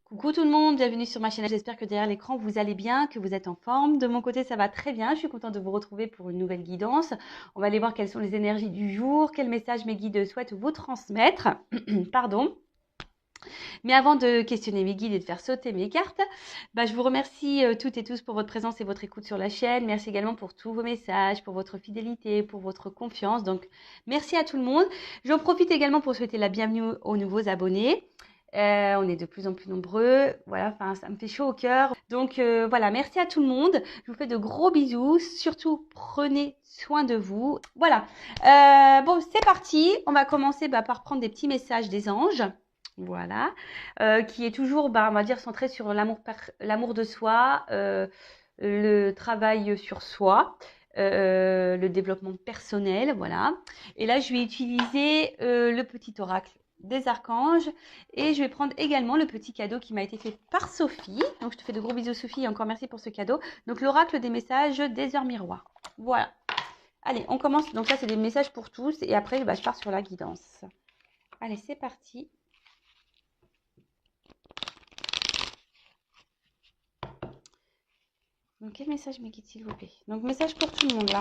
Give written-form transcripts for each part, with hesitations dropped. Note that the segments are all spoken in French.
Coucou tout le monde, bienvenue sur ma chaîne. J'espère que derrière l'écran vous allez bien, que vous êtes en forme. De mon côté, ça va très bien. Je suis contente de vous retrouver pour une nouvelle guidance. On va aller voir quelles sont les énergies du jour, quel message mes guides souhaitent vous transmettre. Pardon. Mais avant de questionner mes guides et de faire sauter mes cartes, je vous remercie toutes et tous pour votre présence et votre écoute sur la chaîne. Merci également pour tous vos messages, pour votre fidélité, pour votre confiance. Donc, merci à tout le monde. J'en profite également pour souhaiter la bienvenue aux nouveaux abonnés. On est de plus en plus nombreux. Voilà, enfin, ça me fait chaud au cœur. Donc, voilà, merci à tout le monde. Je vous fais de gros bisous. Surtout, prenez soin de vous. Voilà. Bon, c'est parti. On va commencer par prendre des petits messages des anges. Voilà, qui est toujours, on va dire, centré sur l'amour de soi, le travail sur soi, le développement personnel, voilà. Et là, je vais utiliser le petit oracle des archanges et je vais prendre également le petit cadeau qui m'a été fait par Sophie. Donc, je te fais de gros bisous, Sophie, et encore merci pour ce cadeau. Donc, l'oracle des messages des heures miroirs. Voilà. Allez, on commence. Donc, là, c'est des messages pour tous et après, je pars sur la guidance. Allez, c'est parti. Donc, quel message me guide, s'il vous plaît? Donc, message pour tout le monde, là.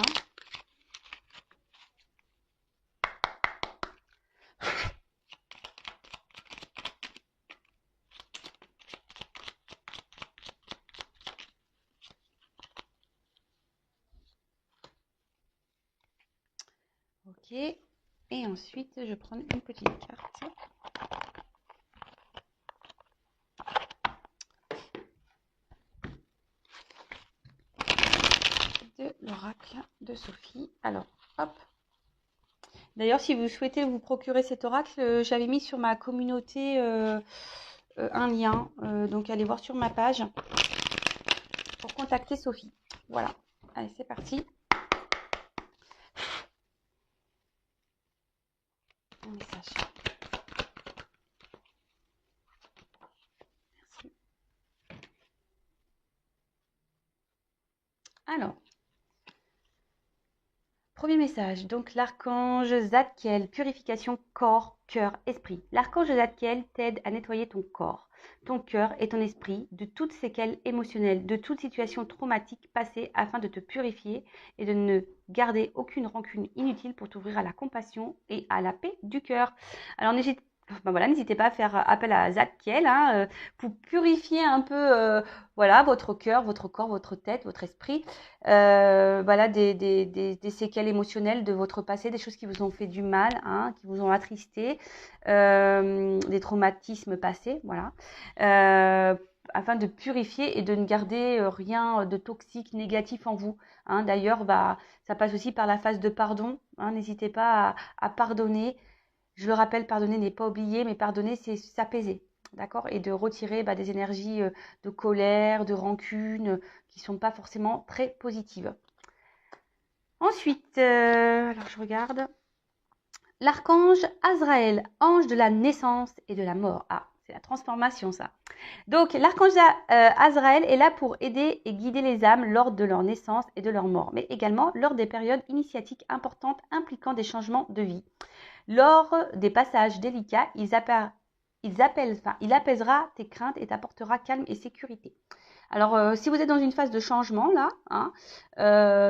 Ok. Et ensuite, je prends une petite carte. De l'oracle de Sophie. Alors, hop. D'ailleurs, si vous souhaitez vous procurer cet oracle, j'avais mis sur ma communauté un lien. Donc, allez voir sur ma page pour contacter Sophie. Voilà. Allez, c'est parti. Un message. Merci. Alors. Premier message, donc l'archange Zadkiel, purification corps, cœur, esprit. L'archange Zadkiel t'aide à nettoyer ton corps, ton cœur et ton esprit de toutes séquelles émotionnelles, de toute situation traumatique passée afin de te purifier et de ne garder aucune rancune inutile pour t'ouvrir à la compassion et à la paix du cœur. Alors n'hésitez pas à faire appel à Zadkiel pour purifier un peu votre cœur, votre corps, votre tête, votre esprit. Voilà, des séquelles émotionnelles de votre passé, des choses qui vous ont fait du mal, qui vous ont attristé, des traumatismes passés, voilà, afin de purifier et de ne garder rien de toxique, négatif en vous. D'ailleurs, ça passe aussi par la phase de pardon. N'hésitez pas à pardonner. Je le rappelle, pardonner n'est pas oublier, mais pardonner, c'est s'apaiser. D'accord? Et de retirer des énergies de colère, de rancune, qui ne sont pas forcément très positives. Ensuite, alors je regarde. L'archange Azraël, ange de la naissance et de la mort. Ah, c'est la transformation, ça. Donc, l'archange Azraël est là pour aider et guider les âmes lors de leur naissance et de leur mort, mais également lors des périodes initiatiques importantes impliquant des changements de vie. Lors des passages délicats, il apaisera tes craintes et t'apportera calme et sécurité. Alors, si vous êtes dans une phase de changement, là,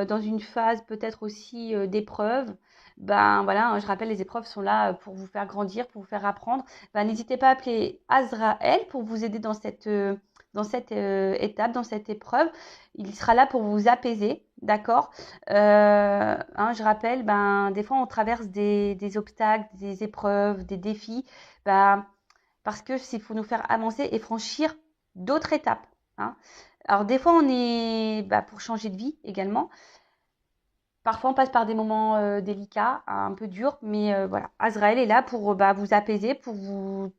dans une phase peut-être aussi d'épreuve, voilà, je rappelle, les épreuves sont là pour vous faire grandir, pour vous faire apprendre. N'hésitez pas à appeler Azraël pour vous aider dans cette étape, dans cette épreuve. Il sera là pour vous apaiser, d'accord? Je rappelle, des fois, on traverse des obstacles, des épreuves, des défis, parce que c'est pour nous faire avancer et franchir d'autres étapes. Alors des fois on est pour changer de vie également. Parfois on passe par des moments délicats, un peu durs, mais voilà. Azraël est là pour vous apaiser, pour vous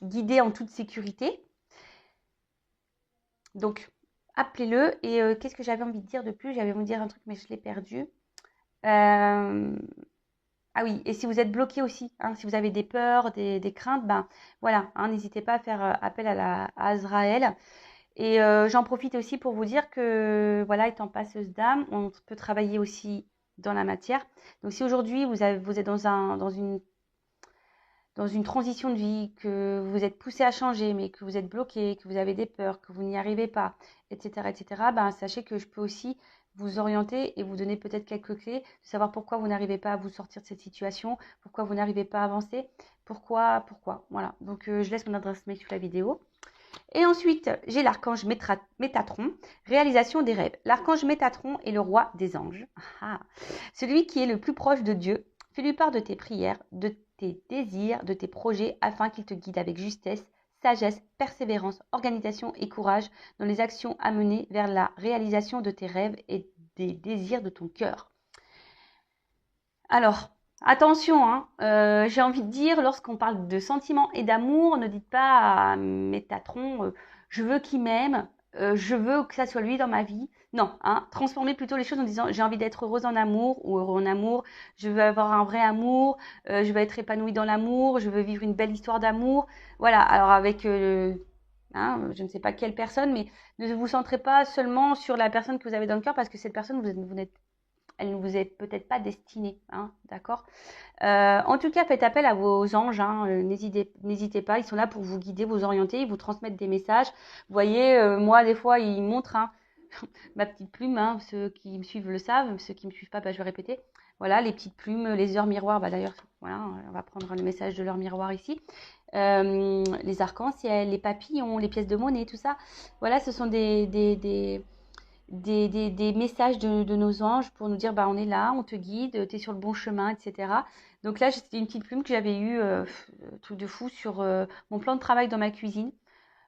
guider en toute sécurité. Donc appelez-le. Et qu'est-ce que j'avais envie de dire de plus? J'avais envie de dire un truc mais je l'ai perdu. Ah oui, et si vous êtes bloqué aussi, si vous avez des peurs, des craintes, voilà, n'hésitez pas à faire appel à Azraël. Et j'en profite aussi pour vous dire que, voilà, étant passeuse d'âme, on peut travailler aussi dans la matière. Donc, si aujourd'hui vous êtes dans une dans une transition de vie, que vous êtes poussé à changer, mais que vous êtes bloqué, que vous avez des peurs, que vous n'y arrivez pas, etc., ben, sachez que je peux aussi vous orienter et vous donner peut-être quelques clés, de savoir pourquoi vous n'arrivez pas à vous sortir de cette situation, pourquoi vous n'arrivez pas à avancer, pourquoi, voilà. Donc, je laisse mon adresse mail sous la vidéo. Et ensuite, j'ai l'archange Métatron, réalisation des rêves. L'archange Métatron est le roi des anges. Celui qui est le plus proche de Dieu. Fais-lui part de tes prières, de tes désirs, de tes projets, afin qu'il te guide avec justesse, sagesse, persévérance, organisation et courage dans les actions à mener vers la réalisation de tes rêves et des désirs de ton cœur. Alors, attention, hein, j'ai envie de dire, lorsqu'on parle de sentiments et d'amour, ne dites pas à Métatron, je veux qu'il m'aime, je veux que ça soit lui dans ma vie. Non, hein, transformez plutôt les choses en disant, j'ai envie d'être heureuse en amour ou heureux en amour, je veux avoir un vrai amour, je veux être épanouie dans l'amour, je veux vivre une belle histoire d'amour. Voilà, alors avec, je ne sais pas quelle personne, mais ne vous centrez pas seulement sur la personne que vous avez dans le cœur, parce que cette personne, elle ne vous est peut-être pas destinée, hein, d'accord. En tout cas, faites appel à vos anges, hein, n'hésitez pas, ils sont là pour vous guider, vous orienter, vous transmettre des messages. Vous voyez, moi, des fois, ils montrent ma petite plume, hein, ceux qui me suivent le savent, ceux qui ne me suivent pas, bah, je vais répéter. Voilà, les petites plumes, les heures miroirs, bah, d'ailleurs, voilà, on va prendre le message de l'heure miroir ici. Les arcs-en-ciel, les papillons, les pièces de monnaie, tout ça. Voilà, ce sont des messages de nos anges pour nous dire, bah, on est là, on te guide, tu es sur le bon chemin, etc. Donc là, c'était une petite plume que j'avais eue, truc de fou, sur mon plan de travail dans ma cuisine.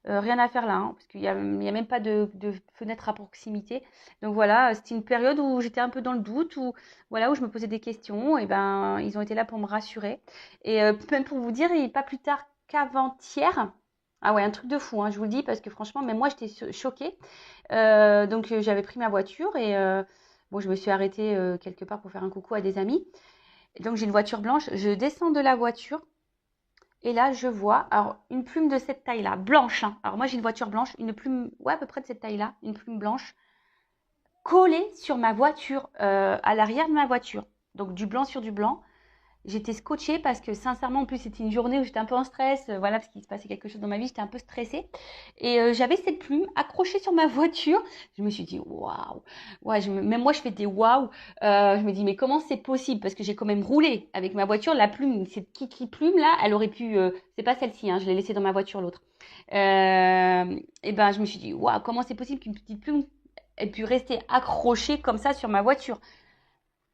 Rien à faire là, hein, parce qu'il n'y a même pas de fenêtre à proximité. Donc voilà, c'était une période où j'étais un peu dans le doute, où je me posais des questions, et ben ils ont été là pour me rassurer. Et même pour vous dire, et pas plus tard qu'avant-hier, ah ouais, un truc de fou, hein, je vous le dis, parce que franchement, même moi, j'étais choquée. Donc j'avais pris ma voiture et je me suis arrêtée quelque part pour faire un coucou à des amis. Et donc j'ai une voiture blanche, je descends de la voiture et là je vois une plume de cette taille-là, blanche, hein. Alors moi j'ai une voiture blanche, une plume, ouais, à peu près de cette taille-là, une plume blanche collée sur ma voiture, à l'arrière de ma voiture. Donc du blanc sur du blanc. J'étais scotchée parce que sincèrement, en plus, c'était une journée où j'étais un peu en stress, voilà, parce qu'il se passait quelque chose dans ma vie, j'étais un peu stressée. Et j'avais cette plume accrochée sur ma voiture. Je me suis dit, waouh! Ouais, même moi, je fais des waouh! Je me dis, mais comment c'est possible? Parce que j'ai quand même roulé avec ma voiture. La plume, cette kiki plume là, elle aurait pu. C'est pas celle-ci, hein, je l'ai laissée dans ma voiture, l'autre. Et ben, je me suis dit, waouh, comment c'est possible qu'une petite plume ait pu rester accrochée comme ça sur ma voiture?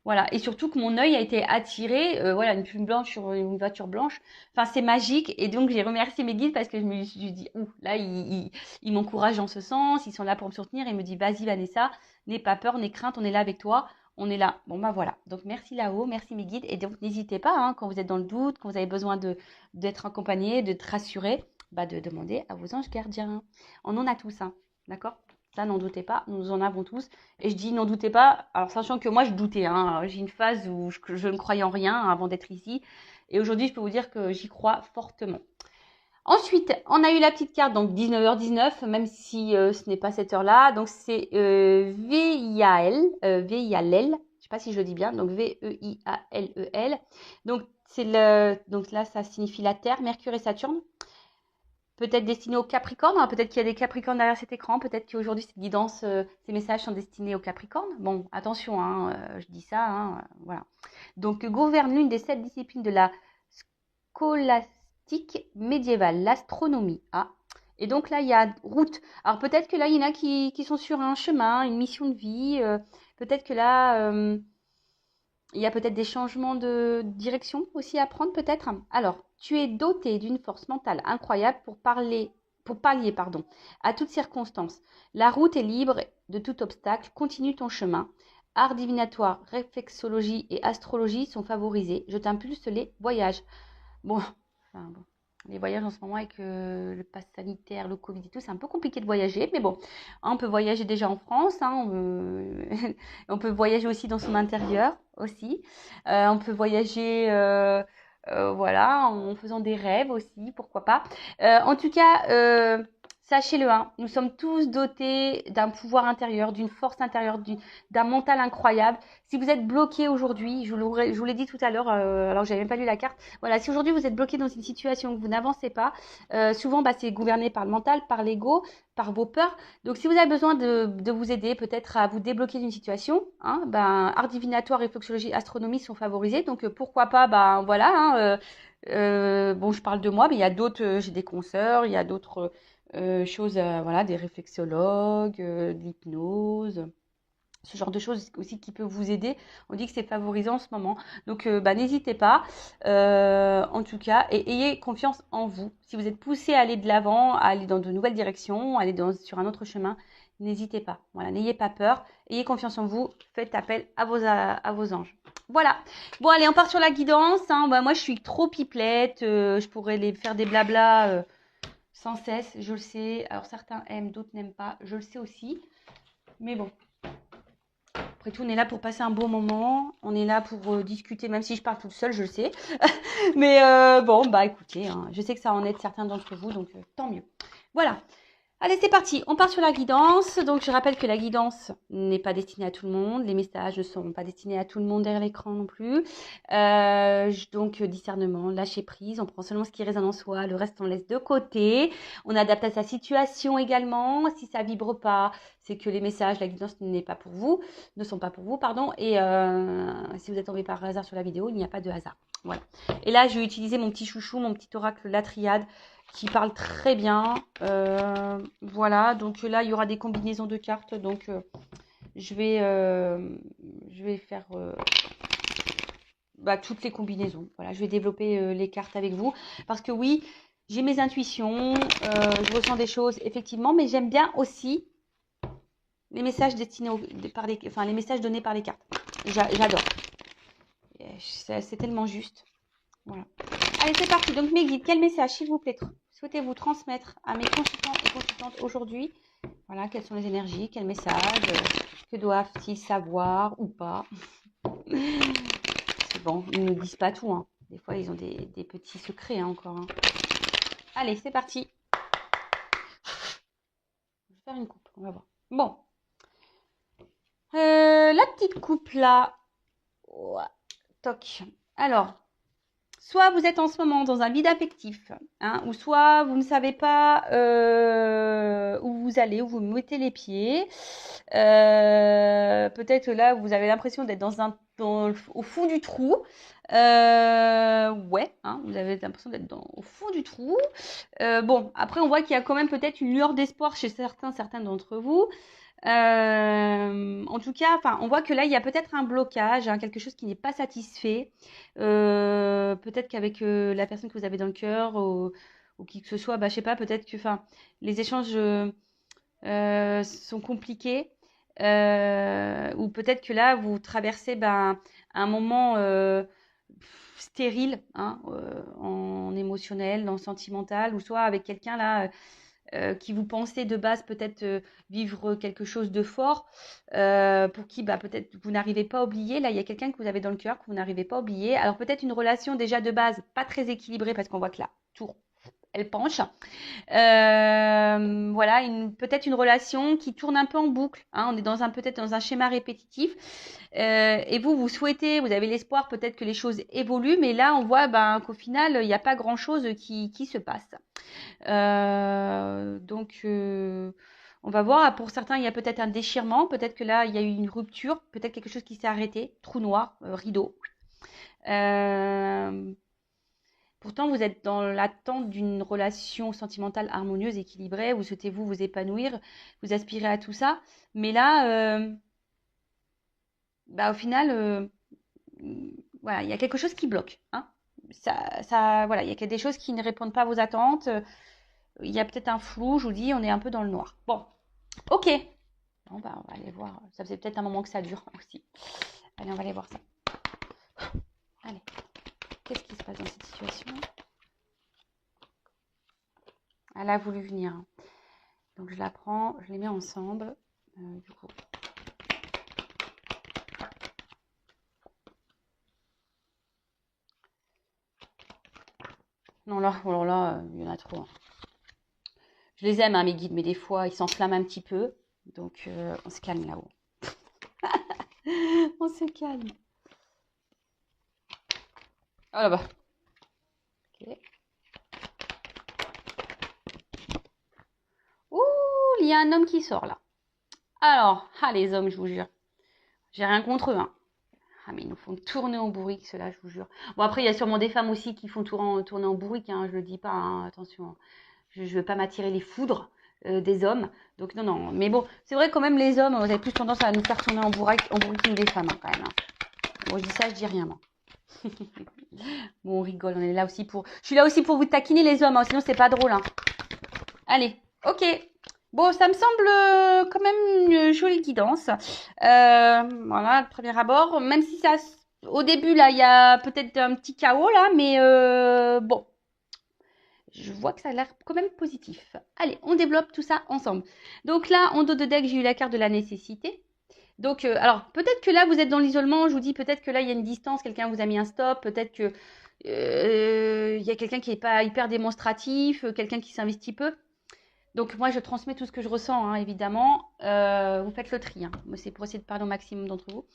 Voilà, et surtout que mon œil a été attiré, une plume blanche sur une voiture blanche. Enfin, c'est magique. Et donc, j'ai remercié mes guides parce que je me suis dit, ouh, là, ils m'encouragent en ce sens, ils sont là pour me soutenir. Et ils me disent, vas-y, Vanessa, n'aie pas peur, n'aie crainte, on est là avec toi, on est là. Bon, bah voilà. Donc, merci là-haut, merci mes guides. Et donc, n'hésitez pas, hein, quand vous êtes dans le doute, quand vous avez besoin d'être accompagné, de te rassurer, bah, de demander à vos anges gardiens. On en a tous, hein, d'accord? Ça, n'en doutez pas, nous en avons tous. Et je dis n'en doutez pas, alors sachant que moi je doutais, hein. J'ai une phase où je ne croyais en rien avant d'être ici. Et aujourd'hui, je peux vous dire que j'y crois fortement. Ensuite, on a eu la petite carte, donc 19h19, même si ce n'est pas cette heure-là. Donc c'est VIAL, VIALEL, je ne sais pas si je le dis bien, donc VEIALEL. Donc donc là, ça signifie la Terre, Mercure et Saturne. Peut-être destiné aux Capricornes, hein, peut-être qu'il y a des Capricornes derrière cet écran, peut-être qu'aujourd'hui cette guidance, ces messages sont destinés aux Capricornes. Bon, attention, hein, je dis ça, hein, voilà. Donc, gouverne l'une des 7 disciplines de la scolastique médiévale, l'astronomie. Ah. Et donc là, il y a route. Alors peut-être que là, il y en a qui sont sur un chemin, une mission de vie. Peut-être que là, il y a peut-être des changements de direction aussi à prendre, peut-être. Alors, tu es doté d'une force mentale incroyable pour pallier, à toutes circonstances. La route est libre de tout obstacle. Continue ton chemin. Art divinatoire, réflexologie et astrologie sont favorisés. Je t'impulse les voyages. Bon, les voyages en ce moment avec le pass sanitaire, le Covid et tout, c'est un peu compliqué de voyager. Mais bon, on peut voyager déjà en France. Hein, on peut voyager aussi dans son intérieur aussi. On peut voyager... en faisant des rêves aussi, pourquoi pas. En tout cas, Sachez-le, hein, nous sommes tous dotés d'un pouvoir intérieur, d'une force intérieure, d'un mental incroyable. Si vous êtes bloqué aujourd'hui, je vous l'ai dit tout à l'heure, alors que j'avais même pas lu la carte. Voilà, si aujourd'hui vous êtes bloqué dans une situation que vous n'avancez pas, souvent c'est gouverné par le mental, par l'ego, par vos peurs. Donc si vous avez besoin de vous aider peut-être à vous débloquer d'une situation, hein, art divinatoire, réflexologie, astronomie sont favorisés. Donc pourquoi pas, voilà. Hein, bon, je parle de moi, mais il y a d'autres, j'ai des consoeurs, il y a d'autres choses, voilà, des réflexologues, de l'hypnose, ce genre de choses aussi qui peut vous aider. On dit que c'est favorisant en ce moment. Donc, n'hésitez pas, en tout cas, et ayez confiance en vous. Si vous êtes poussé à aller de l'avant, à aller dans de nouvelles directions, à aller sur un autre chemin, n'hésitez pas. Voilà, n'ayez pas peur. Ayez confiance en vous. Faites appel à vos anges. Voilà. Bon, allez, on part sur la guidance. Hein. Moi, je suis trop pipelette. Je pourrais les faire des blabla sans cesse, je le sais. Alors certains aiment, d'autres n'aiment pas, je le sais aussi. Mais bon, après tout, on est là pour passer un bon moment. On est là pour discuter, même si je parle toute seule, je le sais. Mais bon, écoutez, hein, je sais que ça en aide certains d'entre vous, donc tant mieux. Voilà. Allez, c'est parti. On part sur la guidance. Donc, je rappelle que la guidance n'est pas destinée à tout le monde. Les messages ne sont pas destinés à tout le monde derrière l'écran non plus. Donc, discernement, lâcher prise. On prend seulement ce qui résonne en soi. Le reste, on laisse de côté. On adapte à sa situation également. Si ça vibre pas, c'est que les messages, la guidance ne sont pas pour vous, pardon. Et si vous êtes tombé par hasard sur la vidéo, il n'y a pas de hasard. Voilà. Et là, je vais utiliser mon petit chouchou, mon petit oracle, la triade, qui parle très bien. Voilà, donc là, il y aura des combinaisons de cartes. Donc, je vais faire toutes les combinaisons. Voilà, je vais développer les cartes avec vous. Parce que oui, j'ai mes intuitions, je ressens des choses, effectivement, mais j'aime bien aussi les messages les messages donnés par les cartes. J'adore. C'est tellement juste. Voilà. Allez, c'est parti. Donc, mes guides, quel message, s'il vous plaît, souhaitez-vous transmettre à mes consultants et consultantes aujourd'hui? Voilà, quelles sont les énergies, quels messages, que doivent-ils savoir ou pas? C'est bon, ils ne nous disent pas tout. Hein. Des fois, ils ont des petits secrets encore. Hein. Allez, c'est parti. Je vais faire une coupe, on va voir. Bon. La petite coupe là. Oh, toc. Alors, soit vous êtes en ce moment dans un vide affectif, hein, ou soit vous ne savez pas où vous allez, où vous mettez les pieds. Peut-être là, vous avez l'impression d'être au fond du trou. Ouais, hein, vous avez l'impression d'être au fond du trou. Bon, après, on voit qu'il y a quand même peut-être une lueur d'espoir chez certains d'entre vous. En tout cas, on voit que là, il y a peut-être un blocage, hein, quelque chose qui n'est pas satisfait. Peut-être qu'avec la personne que vous avez dans le cœur ou qui que ce soit, je sais pas, peut-être que les échanges sont compliqués. Ou peut-être que là, vous traversez un moment stérile, hein, en émotionnel, en sentimental, ou soit avec quelqu'un là qui vous pensez de base peut-être vivre quelque chose de fort, pour qui peut-être vous n'arrivez pas à oublier. Là, il y a quelqu'un que vous avez dans le cœur que vous n'arrivez pas à oublier. Alors peut-être une relation déjà de base pas très équilibrée parce qu'on voit que la tour, elle penche. Voilà, peut-être une relation qui tourne un peu en boucle. Hein, on est peut-être dans un schéma répétitif. Et vous souhaitez, vous avez l'espoir peut-être que les choses évoluent, mais là, on voit qu'au final, il n'y a pas grand-chose qui se passe. Donc, on va voir. Pour certains, il y a peut-être un déchirement. Peut-être que là, il y a eu une rupture. Peut-être quelque chose qui s'est arrêté. Trou noir, rideau. Pourtant, vous êtes dans l'attente d'une relation sentimentale harmonieuse, équilibrée. Vous souhaitez vous épanouir. Vous aspirez à tout ça. Mais là, au final, voilà, il y a quelque chose qui bloque. Hein. Voilà, il y a des choses qui ne répondent pas à vos attentes. Il y a peut-être un flou, je vous dis, on est un peu dans le noir. Bon, ok. Bon, on va aller voir. Ça faisait peut-être un moment que ça dure aussi. Allez, on va aller voir ça. Allez, qu'est-ce qui se passe dans cette situation? Elle a voulu venir. Donc, je la prends, je les mets ensemble. Du coup. Non, là, il y en a trop. Hein. Je les aime, hein, mes guides, mais des fois, ils s'enflamment un petit peu. Donc, on se calme là-haut. On se calme. Oh là-bas. Ok. Ouh, il y a un homme qui sort là. Alors, les hommes, je vous jure. J'ai rien contre eux, hein. Ah, mais ils nous font tourner en bourrique, ceux-là, je vous jure. Bon, après, il y a sûrement des femmes aussi qui font tourner en bourrique, hein, je le dis pas, hein, attention. Je ne veux pas m'attirer les foudres des hommes. Donc, non, non. Mais bon, c'est vrai, quand même, les hommes, vous avez plus tendance à nous faire tourner en bourrique que les femmes, hein, quand même. Hein. Bon, je dis ça, je dis rien, moi. Bon, on rigole, on est là aussi pour... Je suis là aussi pour vous taquiner, les hommes, hein, sinon, c'est pas drôle. Hein. Allez, ok. Bon, ça me semble quand même une jolie guidance. Voilà, le premier abord. Même si ça, au début, là, il y a peut-être un petit chaos, là, mais bon. Je vois que ça a l'air quand même positif. Allez, on développe tout ça ensemble. Donc là, en dos de deck, j'ai eu la carte de la nécessité. Donc, alors, peut-être que là, vous êtes dans l'isolement. Je vous dis, peut-être que là, il y a une distance. Quelqu'un vous a mis un stop. Peut-être que il y a quelqu'un qui n'est pas hyper démonstratif. Quelqu'un qui s'investit peu. Donc moi, je transmets tout ce que je ressens, hein, évidemment. Vous faites le tri. Hein. C'est pour essayer de parler au maximum d'entre vous.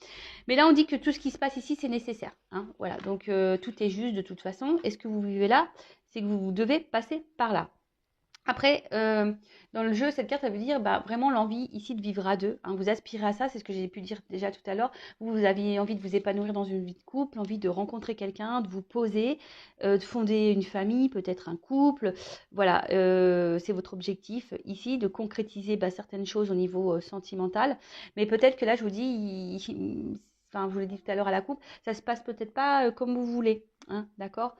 Mais là, on dit que tout ce qui se passe ici, c'est nécessaire. Hein. Voilà, donc tout est juste de toute façon. Et ce que vous vivez là, c'est que vous devez passer par là. Après, dans le jeu, cette carte, ça veut dire vraiment l'envie ici de vivre à deux. Hein. Vous aspirez à ça, c'est ce que j'ai pu dire déjà tout à l'heure. Vous aviez envie de vous épanouir dans une vie de couple, envie de rencontrer quelqu'un, de vous poser, de fonder une famille, peut-être un couple. Voilà, c'est votre objectif ici, de concrétiser certaines choses au niveau sentimental. Mais peut-être que là, je vous dis, enfin, je vous l'ai dit tout à l'heure à la coupe, ça se passe peut-être pas comme vous voulez. Hein, d'accord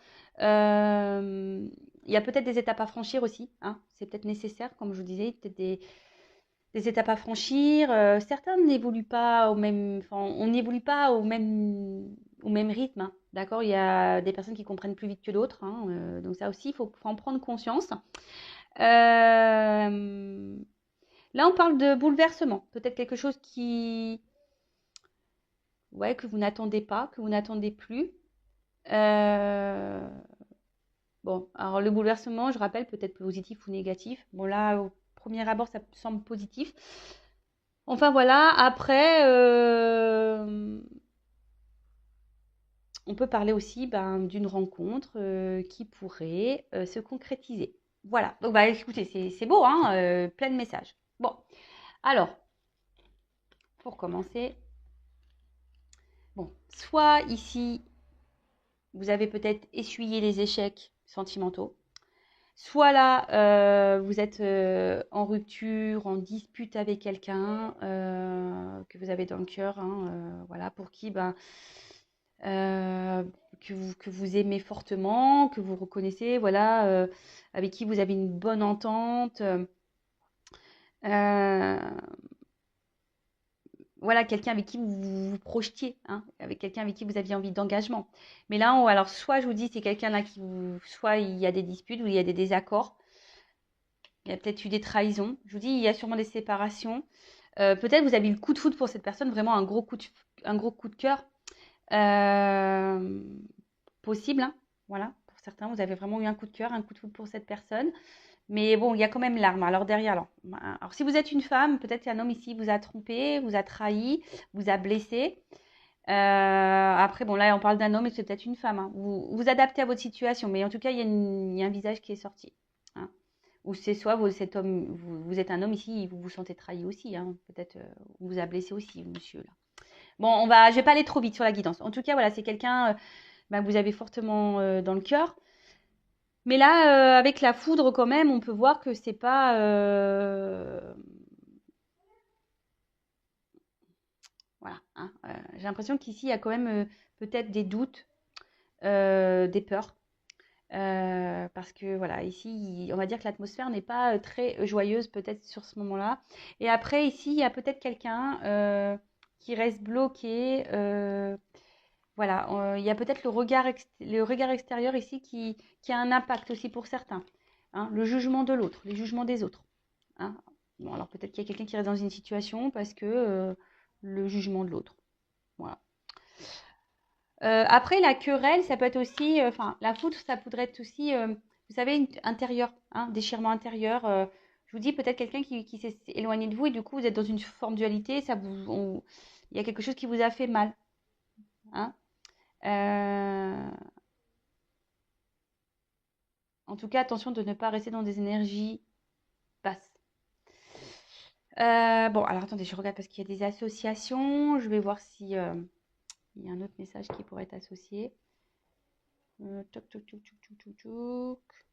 il y a peut-être des étapes à franchir aussi, hein. C'est peut-être nécessaire, comme je vous disais, peut-être des étapes à franchir. Certains n'évoluent pas au même, enfin, on n'évolue pas au même rythme, hein. D'accord? Il y a des personnes qui comprennent plus vite que d'autres, hein, donc ça aussi, faut en prendre conscience. Là, on parle de bouleversement, peut-être quelque chose ouais, que vous n'attendez pas, que vous n'attendez plus. Bon, alors le bouleversement, je rappelle, peut-être positif ou négatif. Bon, là, au premier abord, ça semble positif. Enfin, voilà. Après, on peut parler aussi d'une rencontre qui pourrait se concrétiser. Voilà. Donc, écoutez, c'est beau, hein, plein de messages. Bon, alors, pour commencer, bon, soit ici, vous avez peut-être essuyé les échecs sentimentaux. Soit là, vous êtes en rupture, en dispute avec quelqu'un que vous avez dans le cœur, hein, voilà, pour qui euh, que vous aimez fortement, que vous reconnaissez, voilà, avec qui vous avez une bonne entente. Voilà, quelqu'un avec qui vous vous projetiez, hein, avec quelqu'un avec qui vous aviez envie d'engagement. Mais là, alors soit je vous dis, c'est quelqu'un là soit il y a des disputes ou il y a des désaccords. Il y a peut-être eu des trahisons. Je vous dis, il y a sûrement des séparations. Peut-être vous avez eu le coup de foudre pour cette personne, vraiment un gros coup de cœur. Euh, Possible, hein. Voilà, pour certains, vous avez vraiment eu un coup de cœur, un coup de foudre pour cette personne. Mais bon, il y a quand même l'arme. Alors derrière, alors si vous êtes une femme, peut-être qu'un homme ici vous a trompé, vous a trahi, vous a blessé. Après, bon, là, on parle d'un homme et c'est peut-être une femme. Hein. Vous adaptez à votre situation, mais en tout cas, il y a un visage qui est sorti. Hein. Ou c'est soit cet homme, vous êtes un homme ici, vous vous sentez trahi aussi. Hein. Peut-être on vous a blessé aussi, monsieur. Là. Bon, je vais pas aller trop vite sur la guidance. En tout cas, voilà, c'est quelqu'un que vous avez fortement dans le cœur. Mais là, avec la foudre, quand même, on peut voir que c'est pas. Voilà. Hein, j'ai l'impression qu'ici, il y a quand même peut-être des doutes, des peurs. Parce que voilà, ici, on va dire que l'atmosphère n'est pas très joyeuse peut-être sur ce moment-là. Et après, ici, il y a peut-être quelqu'un qui reste bloqué. Voilà, il y a peut-être le regard extérieur ici qui a un impact aussi pour certains. Hein, le jugement de l'autre, les jugements des autres. Hein. Bon, alors peut-être qu'il y a quelqu'un qui reste dans une situation parce que le jugement de l'autre. Voilà. Après, la querelle, ça peut être aussi, enfin, la foudre, ça pourrait être aussi, vous savez, intérieur, hein, déchirement intérieur. vous dis peut-être quelqu'un qui s'est éloigné de vous et du coup vous êtes dans une forme de dualité, il y a quelque chose qui vous a fait mal. Hein. Euh, En tout cas, attention de ne pas rester dans des énergies basses. Bon, alors attendez, je regarde parce qu'il y a des associations. Je vais voir si il y a un autre message qui pourrait être associé. Toc, toc, toc, toc, toc, toc, toc.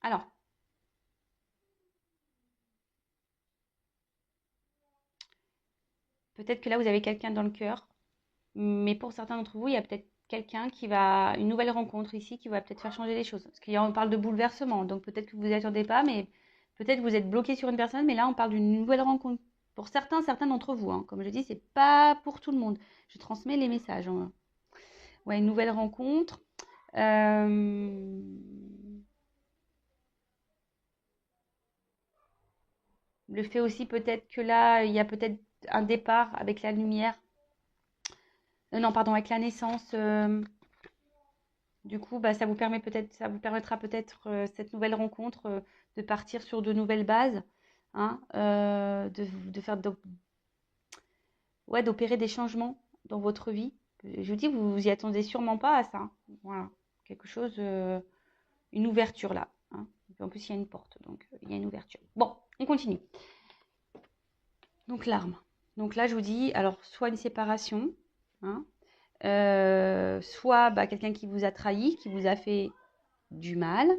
Alors, peut-être que là, vous avez quelqu'un dans le cœur, mais pour certains d'entre vous, il y a peut-être quelqu'un une nouvelle rencontre ici qui va peut-être faire changer les choses. Parce qu'on parle de bouleversement, donc peut-être que vous n'y attendez pas, mais peut-être que vous êtes bloqué sur une personne, mais là, on parle d'une nouvelle rencontre. Pour certains d'entre vous, hein. Comme je dis, c'est pas pour tout le monde. Je transmets les messages, hein. Ouais, une nouvelle rencontre. Euh, Le fait aussi peut-être que là, il y a peut-être un départ avec la lumière. Non, pardon, avec la naissance. Du coup, bah, ça vous permettra peut-être cette nouvelle rencontre de partir sur de nouvelles bases, hein, de faire ouais, d'opérer des changements dans votre vie. Je vous dis, vous vous y attendez sûrement pas à ça, hein. Voilà, quelque chose, une ouverture là, hein. Et puis en plus, il y a une porte, donc il y a une ouverture. Bon, on continue. Donc l'arme. Donc là, je vous dis, alors soit une séparation, hein, soit bah, quelqu'un qui vous a trahi, qui vous a fait du mal.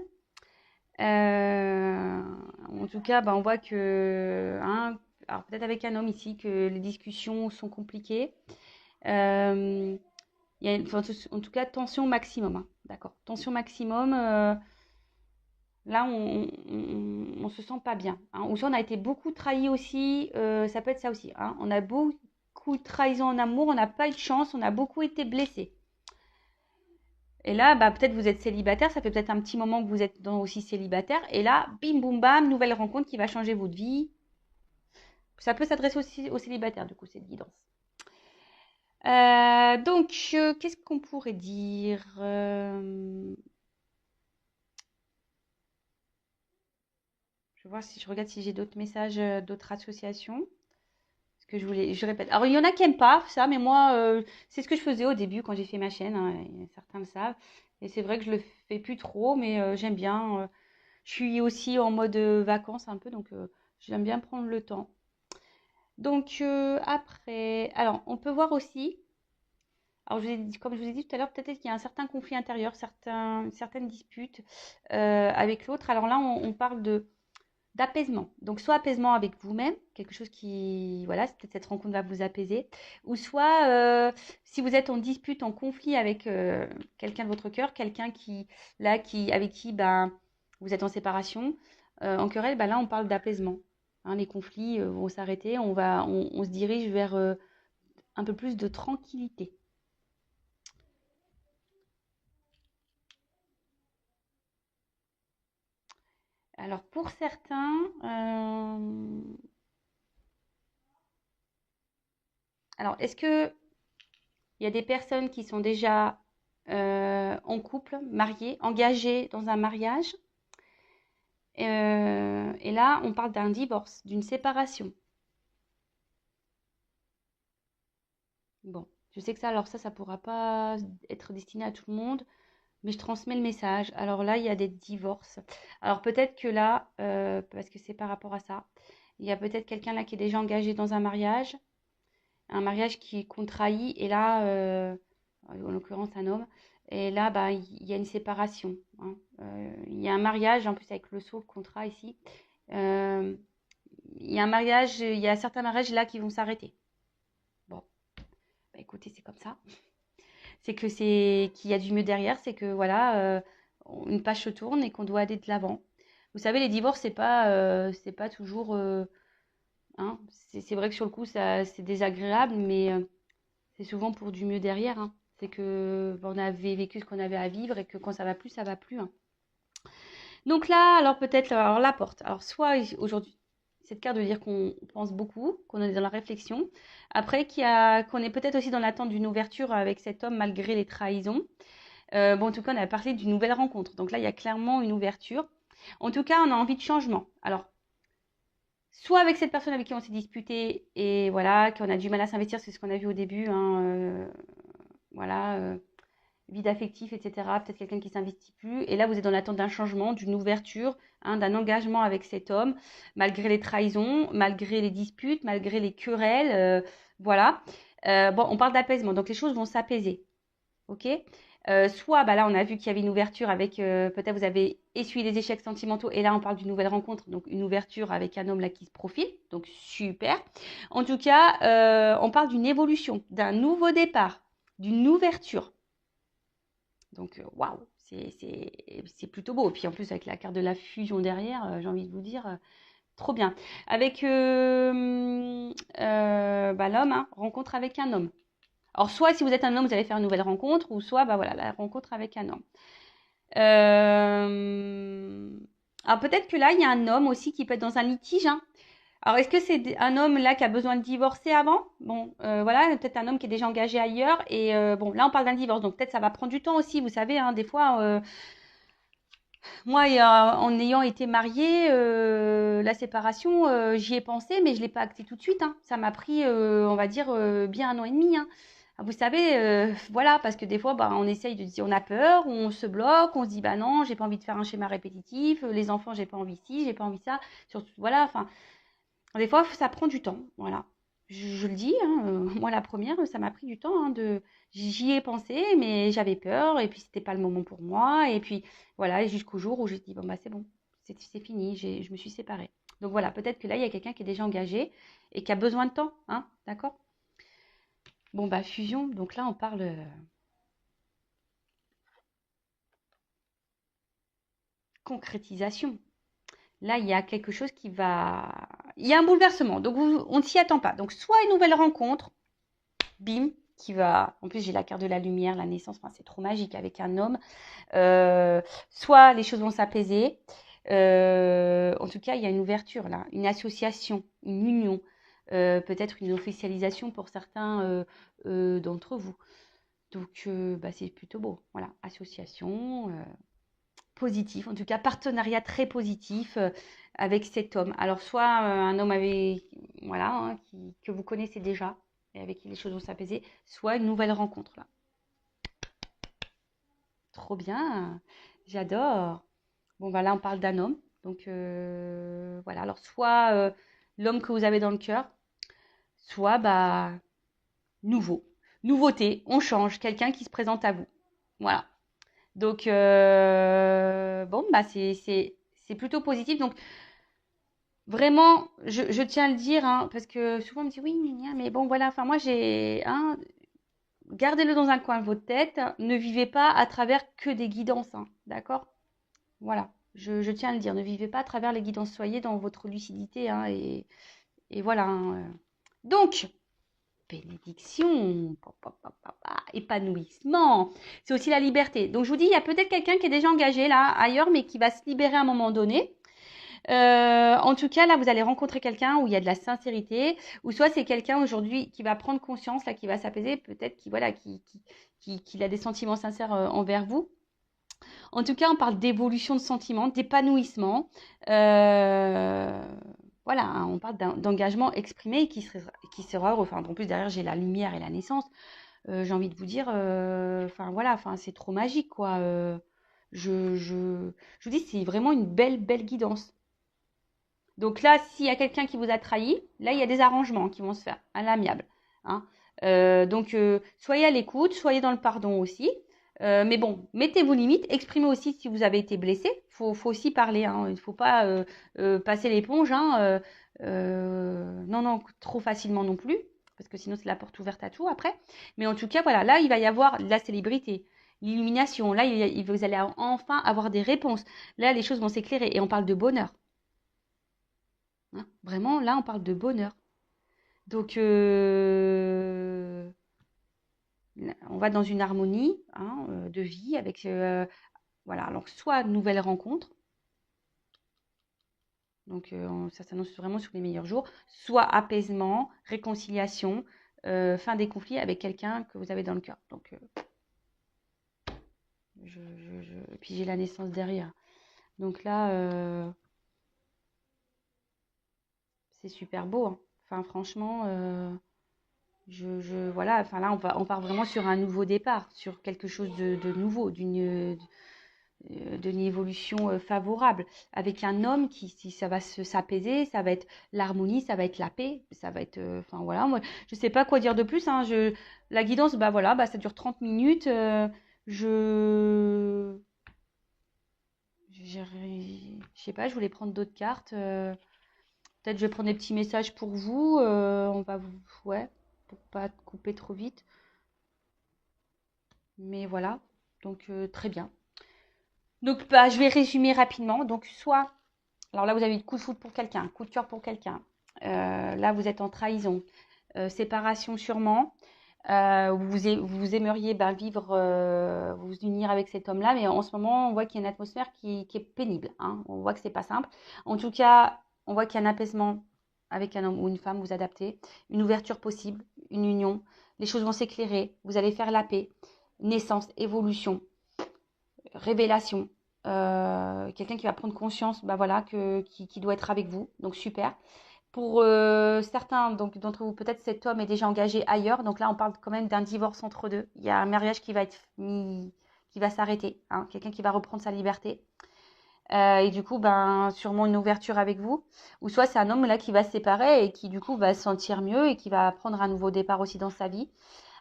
En tout cas, bah, on voit que, hein, alors peut-être avec un homme ici, que les discussions sont compliquées. Il y a enfin, en tout cas, tension maximum, hein, d'accord. Tension maximum. Là, on se sent pas bien, hein. Ou soit on a été beaucoup trahi aussi. Ça peut être ça aussi, hein. On a beaucoup de trahison en amour. On n'a pas eu de chance. On a beaucoup été blessé. Et là, bah, peut-être vous êtes célibataire, ça fait peut-être un petit moment que vous êtes aussi célibataire. Et là, bim, boum, bam, nouvelle rencontre qui va changer votre vie. Ça peut s'adresser aussi aux célibataires, du coup, cette guidance. Qu'est-ce qu'on pourrait dire Je vais voir si je regarde si j'ai d'autres messages, d'autres associations. Ce que je répète. Alors, il y en a qui n'aiment pas ça, mais moi, c'est ce que je faisais au début quand j'ai fait ma chaîne, hein, et certains le savent. Et c'est vrai que je le fais plus trop, mais j'aime bien. Je suis aussi en mode vacances un peu, donc j'aime bien prendre le temps. Après, alors on peut voir aussi, alors comme je vous ai dit tout à l'heure, peut-être qu'il y a un certain conflit intérieur, certaines disputes avec l'autre. Alors là, on parle d'apaisement. Donc soit apaisement avec vous-même, quelque chose qui, voilà, peut-être cette rencontre va vous apaiser, ou soit si vous êtes en dispute, en conflit avec quelqu'un de votre cœur, quelqu'un avec qui ben, vous êtes en séparation, en querelle, ben là on parle d'apaisement. Hein, les conflits vont s'arrêter, on se dirige vers un peu plus de tranquillité. Alors pour certains, alors est-ce que il y a des personnes qui sont déjà en couple, mariées, engagées dans un mariage. Et là, on parle d'un divorce, d'une séparation. Bon, je sais que ça pourra pas être destiné à tout le monde, mais je transmets le message. Alors là, il y a des divorces. Alors peut-être que là, parce que c'est par rapport à ça, il y a peut-être quelqu'un là qui est déjà engagé dans un mariage qui est contrait, et là, en l'occurrence un homme, et là, bah, il y a une séparation, hein. Il y a un mariage, en plus avec le sceau, le contrat ici. Euh, il y a un mariage, il y a certains mariages là qui vont s'arrêter. Bon, bah, écoutez, c'est comme ça. C'est que qu'il y a du mieux derrière, c'est que voilà, une page se tourne et qu'on doit aller de l'avant. Vous savez, les divorces, c'est pas toujours, hein, c'est vrai que sur le coup, ça, c'est désagréable, mais c'est souvent pour du mieux derrière, hein. C'est que on avait vécu ce qu'on avait à vivre et que quand ça va plus, hein. Donc là, alors peut-être, alors la porte. Alors soit aujourd'hui, cette carte veut dire qu'on pense beaucoup, qu'on est dans la réflexion. Après, qu'on est peut-être aussi dans l'attente d'une ouverture avec cet homme malgré les trahisons. Bon, en tout cas, on a parlé d'une nouvelle rencontre. Donc là, il y a clairement une ouverture. En tout cas, on a envie de changement. Alors, soit avec cette personne avec qui on s'est disputé et voilà, qu'on a du mal à s'investir, c'est ce qu'on a vu au début, hein, voilà, vide affectif, etc. Peut-être quelqu'un qui s'investit plus. Et là, vous êtes dans l'attente d'un changement, d'une ouverture, hein, d'un engagement avec cet homme, malgré les trahisons, malgré les disputes, malgré les querelles, voilà. Bon, on parle d'apaisement, donc les choses vont s'apaiser, ok. Soit, bah là, on a vu qu'il y avait une ouverture avec, peut-être vous avez essuyé les échecs sentimentaux, et là, on parle d'une nouvelle rencontre, donc une ouverture avec un homme là qui se profile, donc super. En tout cas, on parle d'une évolution, d'un nouveau départ, d'une ouverture. Donc, waouh, c'est plutôt beau. Et puis en plus, avec la carte de la fusion derrière, j'ai envie de vous dire, trop bien. Avec bah, l'homme, hein, rencontre avec un homme. Alors, soit si vous êtes un homme, vous allez faire une nouvelle rencontre, ou soit, bah voilà, la rencontre avec un homme. Alors, peut-être que là, il y a un homme aussi qui peut être dans un litige, hein. Alors, est-ce que c'est un homme là qui a besoin de divorcer avant? Bon, voilà, peut-être un homme qui est déjà engagé ailleurs. Et bon, là, on parle d'un divorce, donc peut-être ça va prendre du temps aussi. Vous savez, hein, des fois, moi, en ayant été mariée, la séparation, j'y ai pensé, mais je ne l'ai pas acté tout de suite, hein. Ça m'a pris, on va dire, bien 1 an et demi, hein. Vous savez, voilà, parce que des fois, bah, on essaye de dire, on a peur, on se bloque, on se dit, bah non, j'ai pas envie de faire un schéma répétitif, les enfants, j'ai pas envie ci, j'ai pas envie ça, surtout, voilà, enfin, des fois, ça prend du temps, voilà. Je le dis, hein, moi la première, ça m'a pris du temps, hein, j'y ai pensé, mais j'avais peur, et puis c'était pas le moment pour moi, et puis voilà, jusqu'au jour où j'ai dit, bon bah c'est bon, c'est fini, je me suis séparée. Donc voilà, peut-être que là, il y a quelqu'un qui est déjà engagé et qui a besoin de temps, hein, d'accord? Bon bah fusion, donc là on parle concrétisation. Là, il y a quelque chose qui va... Il y a un bouleversement, donc on ne s'y attend pas. Donc soit une nouvelle rencontre, bim, qui va. En plus, j'ai la carte de la lumière, la naissance, enfin, c'est trop magique avec un homme. Euh, Soit les choses vont s'apaiser. En tout cas, il y a une ouverture là, une association, une union, peut-être une officialisation pour certains d'entre vous. Donc, bah, c'est plutôt beau. Voilà, association, positif, en tout cas, partenariat très positif avec cet homme. Alors, soit un homme avec, voilà, hein, que vous connaissez déjà et avec qui les choses vont s'apaiser, soit une nouvelle rencontre là. Trop bien, j'adore. Bon, bah là, on parle d'un homme. Donc, voilà. Alors, soit l'homme que vous avez dans le cœur, soit, bah, nouveau. Nouveauté, on change, quelqu'un qui se présente à vous. Voilà. Donc, bon, bah, c'est plutôt positif. Donc, vraiment, je tiens à le dire, hein, parce que souvent on me dit oui, mais bon, voilà. Enfin, moi, j'ai, hein, gardez-le dans un coin de votre tête. Ne vivez pas à travers que des guidances, hein, d'accord? Voilà, je tiens à le dire, ne vivez pas à travers les guidances, soyez dans votre lucidité, hein, et voilà, hein. Donc, bénédiction, épanouissement, c'est aussi la liberté. Donc, je vous dis, il y a peut-être quelqu'un qui est déjà engagé là, ailleurs, mais qui va se libérer à un moment donné. En tout cas, là, vous allez rencontrer quelqu'un où il y a de la sincérité, ou soit c'est quelqu'un aujourd'hui qui va prendre conscience, là, qui va s'apaiser, peut-être qui, voilà, qui a des sentiments sincères envers vous. En tout cas, on parle d'évolution de sentiments, d'épanouissement. Euh, voilà, hein, on parle d'engagement exprimé qui sera heureux. Enfin, en plus, derrière, j'ai la lumière et la naissance. J'ai envie de vous dire, enfin voilà, enfin, c'est trop magique, quoi. Je vous dis, c'est vraiment une belle, belle guidance. Donc là, s'il y a quelqu'un qui vous a trahi, là, il y a des arrangements qui vont se faire à l'amiable, hein. Donc, soyez à l'écoute, soyez dans le pardon aussi. Mais bon, mettez vos limites, exprimez aussi si vous avez été blessé. Faut aussi parler, hein. Il ne faut pas passer l'éponge, hein. Non, non, trop facilement non plus, parce que sinon c'est la porte ouverte à tout après. Mais en tout cas, voilà, là, il va y avoir la célébrité, l'illumination. Là, vous allez enfin avoir des réponses. Là, les choses vont s'éclairer et on parle de bonheur, hein. Vraiment, là, on parle de bonheur. Donc, on va dans une harmonie, hein, de vie avec, voilà, alors soit nouvelle rencontre, donc ça s'annonce vraiment sur les meilleurs jours, soit apaisement, réconciliation, fin des conflits avec quelqu'un que vous avez dans le cœur. Donc, et puis j'ai la naissance derrière. Donc là, c'est super beau, hein. Enfin, franchement, voilà, enfin là, on part vraiment sur un nouveau départ, sur quelque chose de nouveau, d'une évolution favorable, avec un homme qui, si ça va s'apaiser, ça va être l'harmonie, ça va être la paix, ça va être, enfin voilà, moi, je sais pas quoi dire de plus, hein, la guidance, bah voilà, bah ça dure 30 minutes, je, je sais pas, je voulais prendre d'autres cartes, peut-être je vais prendre des petits messages pour vous, on va vous, ouais, pour pas couper trop vite, mais voilà, donc très bien. Donc bah, je vais résumer rapidement, donc soit alors là, vous avez eu coup de foudre pour quelqu'un, coup de cœur pour quelqu'un. Là, vous êtes en trahison, séparation sûrement. Vous aimeriez ben, vivre, vous unir avec cet homme-là, mais en ce moment, on voit qu'il y a une atmosphère qui est pénible, hein. On voit que c'est pas simple. En tout cas, on voit qu'il y a un apaisement avec un homme ou une femme, vous adaptez, une ouverture possible, une union. Les choses vont s'éclairer, vous allez faire la paix, naissance, évolution, révélation, quelqu'un qui va prendre conscience, bah voilà, qui doit être avec vous. Donc super. Pour certains donc d'entre vous, peut-être cet homme est déjà engagé ailleurs. Donc là, on parle quand même d'un divorce entre deux. Il y a un mariage qui va être mis, qui va s'arrêter, hein, quelqu'un qui va reprendre sa liberté. Et du coup, ben sûrement une ouverture avec vous. Ou soit c'est un homme là qui va se séparer et qui du coup va se sentir mieux et qui va prendre un nouveau départ aussi dans sa vie.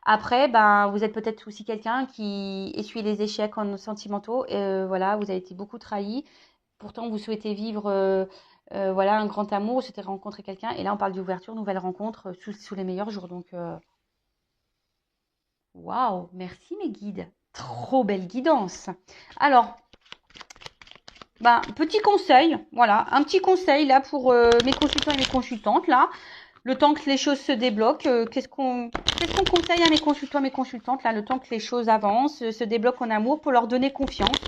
Après, ben, vous êtes peut-être aussi quelqu'un qui essuie les échecs en sentimentaux. Et, voilà, vous avez été beaucoup trahi. Pourtant, vous souhaitez vivre voilà, un grand amour, vous souhaitez rencontrer quelqu'un. Et là, on parle d'ouverture, nouvelle rencontre sous les meilleurs jours. Donc, waouh, merci mes guides. Trop belle guidance. Alors, ben, petit conseil, voilà, un petit conseil là pour mes consultants et mes consultantes là. Le temps que les choses se débloquent, qu'est-ce qu'on conseille à mes consultants, mes consultantes, là, le temps que les choses avancent, se débloquent en amour pour leur donner confiance.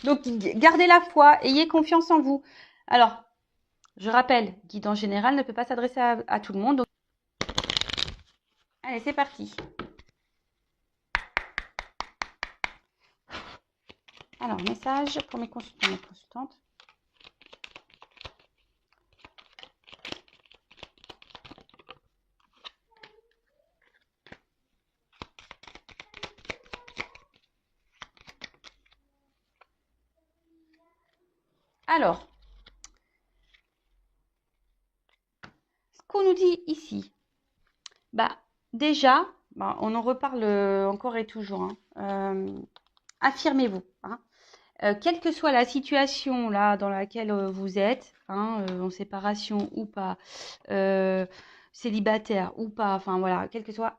Donc, gardez la foi, ayez confiance en vous. Alors, je rappelle, guide en général ne peut pas s'adresser à tout le monde. Donc, allez, c'est parti. Alors, message pour mes consultants, mes consultantes. Alors, ce qu'on nous dit ici, bah, déjà, bah, on en reparle encore et toujours, hein. Affirmez-vous, hein. Quelle que soit la situation là dans laquelle vous êtes, hein, en séparation ou pas, euh, célibataire ou pas, enfin voilà, quel que soit,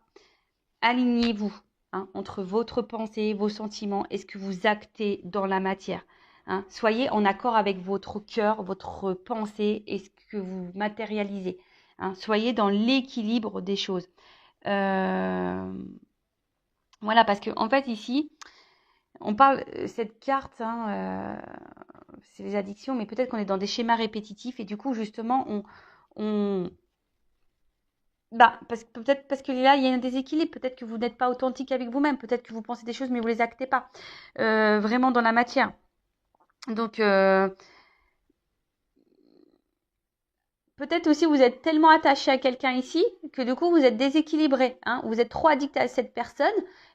alignez-vous, hein, entre votre pensée, vos sentiments et ce que vous actez dans la matière, hein. Soyez en accord avec votre cœur, votre pensée et ce que vous matérialisez, hein. Soyez dans l'équilibre des choses. Euh, voilà, parce que en fait ici, on parle, cette carte, hein, c'est les addictions, mais peut-être qu'on est dans des schémas répétitifs et du coup, justement, on bah, peut-être parce que là, il y a un déséquilibre. Peut-être que vous n'êtes pas authentique avec vous-même. Peut-être que vous pensez des choses, mais vous les actez pas vraiment dans la matière. Donc, peut-être aussi vous êtes tellement attaché à quelqu'un ici que du coup, vous êtes déséquilibré, hein. Vous êtes trop addict à cette personne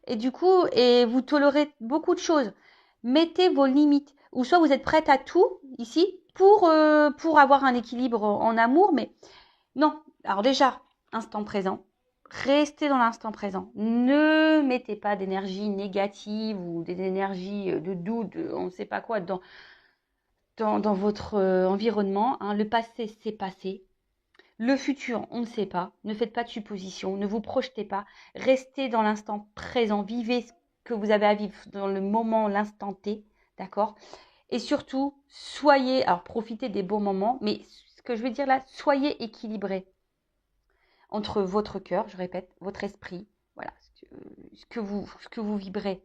et du coup, et vous tolérez beaucoup de choses. Mettez vos limites. Ou soit vous êtes prête à tout ici pour avoir un équilibre en amour, mais non. Alors déjà, instant présent. Restez dans l'instant présent. Ne mettez pas d'énergie négative ou des énergies de doute, on ne sait pas quoi, dans votre environnement, hein. Le passé, c'est passé. Le futur, on ne sait pas. Ne faites pas de suppositions. Ne vous projetez pas. Restez dans l'instant présent. Vivez ce que vous avez à vivre dans le moment, l'instant T. D'accord? Et surtout, alors profitez des bons moments, mais ce que je veux dire là, soyez équilibrés entre votre cœur, je répète, votre esprit, voilà, ce que vous vibrez.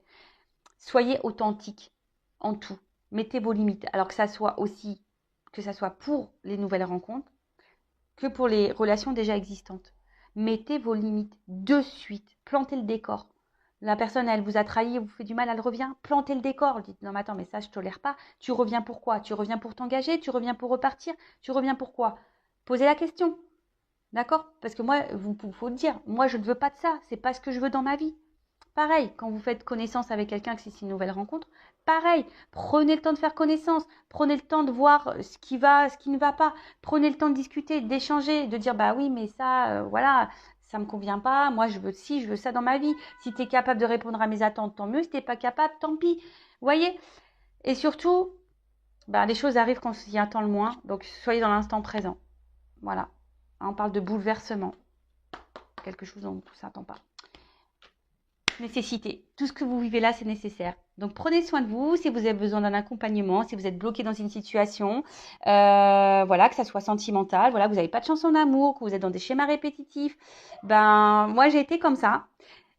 Soyez authentique en tout. Mettez vos limites. Alors que ça soit pour les nouvelles rencontres, que pour les relations déjà existantes. Mettez vos limites de suite. Plantez le décor. La personne, elle vous a trahi, elle vous fait du mal, elle revient, plantez le décor. Dites, non mais attends, mais ça, je tolère pas. Tu reviens pour quoi? Tu reviens pour t'engager? Tu reviens pour repartir? Tu reviens pour quoi? Posez la question. D'accord? Parce que moi, faut le dire, moi, je ne veux pas de ça. C'est pas ce que je veux dans ma vie. Pareil, quand vous faites connaissance avec quelqu'un, que c'est une nouvelle rencontre, pareil, prenez le temps de faire connaissance, prenez le temps de voir ce qui va, ce qui ne va pas, prenez le temps de discuter, d'échanger, de dire bah oui, mais ça, voilà, ça me convient pas, moi je veux ci, je veux ça dans ma vie. Si tu es capable de répondre à mes attentes, tant mieux, si tu n'es pas capable, tant pis. Vous voyez? Et surtout, bah, les choses arrivent quand on s'y attend le moins, donc soyez dans l'instant présent. Voilà. On parle de bouleversement, quelque chose dont on ne s'attend pas. Nécessité. Tout ce que vous vivez là, c'est nécessaire. Donc prenez soin de vous si vous avez besoin d'un accompagnement, si vous êtes bloqué dans une situation, voilà, que ça soit sentimental, voilà, vous n'avez pas de chance en amour, que vous êtes dans des schémas répétitifs. Ben moi j'ai été comme ça.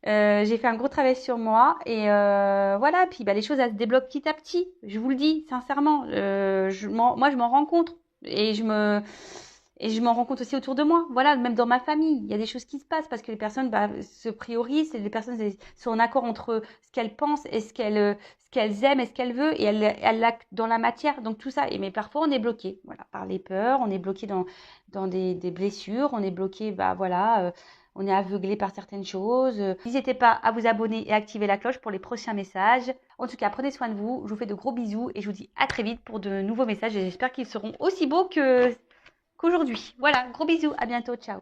J'ai fait un gros travail sur moi et voilà. Puis les choses elles se débloquent petit à petit. Je vous le dis sincèrement. Moi je m'en rends compte et je m'en rends compte aussi autour de moi. Voilà, même dans ma famille, il y a des choses qui se passent parce que les personnes se priorisent, et les personnes sont en accord entre ce qu'elles pensent et ce qu'elles aiment et ce qu'elles veulent et elles l'actent dans la matière. Donc tout ça. Mais parfois on est bloqué, voilà, par les peurs, on est bloqué dans des blessures, on est bloqué, voilà. On est aveuglé par certaines choses. N'hésitez pas à vous abonner et activer la cloche pour les prochains messages. En tout cas, prenez soin de vous. Je vous fais de gros bisous et je vous dis à très vite pour de nouveaux messages. Et j'espère qu'ils seront aussi beaux qu'aujourd'hui. Voilà, gros bisous. À bientôt. Ciao.